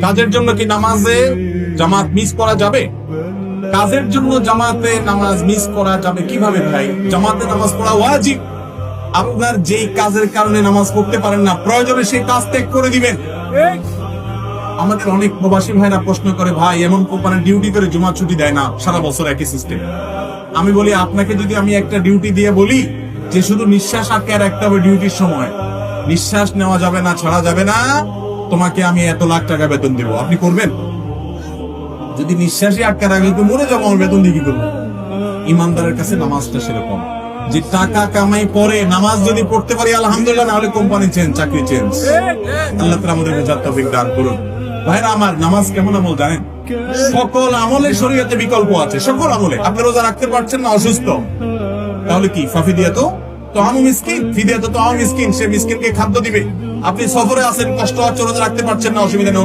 কাজের জন্য কি নামাজে জামাত মিস করা যাবে? কাজের জন্য জামাতে নামাজ মিস করা যাবে কিভাবে ভাই? জামাতে নামাজ পড়া ওয়াজিব। আপনার যেই কাজের কারণে নামাজ পড়তে পারেন না, প্রয়োজনে সেই কাজ ত্যাগ করে দিবেন। আমাদের অনেক প্রবাসী ভাইরা প্রশ্ন করে, ভাই এমন কোম্পানির ডিউটি করে জুমা ছুটি দেয় না, সারা বছর একই সিস্টেম। আমি বলি, আপনাকে যদি আমি একটা ডিউটি দিয়ে বলি যে শুধু নিঃশ্বাস আটকে রাখতে হবে ডিউটির সময়, নিঃশ্বাস নেওয়া যাবে না, ছাড়া যাবে না, তোমাকে আমি এত লাখ টাকা বেতন দেবো, আপনি করবেন? যদি নিঃশ্বাসই আটকে রাখলে তো মরে যাবো, আমার বেতন দিয়ে কি করবো? ইমানদারের কাছে নামাজটা সেরকম, যে টাকা কামাই করে নামাজ যদি পড়তে পারি আলহামদুলিল্লাহ, না হলে কোম্পানি চেঞ্জ, চাকরি চেঞ্জ। আল্লাহ তাআলা আমাদের বোঝার তৌফিক দান করুন। ভাইরা আমার, নামাজ কেমন আমল জানেন? সকল আমলে শরীয়তে বিকল্প আছে, সকল আমলে। আপনি রোজা রাখতে পারছেন না, অসুস্থ, তাহলে কি ফাফিদিয়াতো তো আমু মিসকিন, ফিদিয়াতো তো আমু মিসকিন, সে মিসকিনকে খাদ্য দিবে। আপনি সফরে আছেন, কষ্ট হচ্ছে, রোজা রাখতে পারছেন না, অসুবিধা নেই,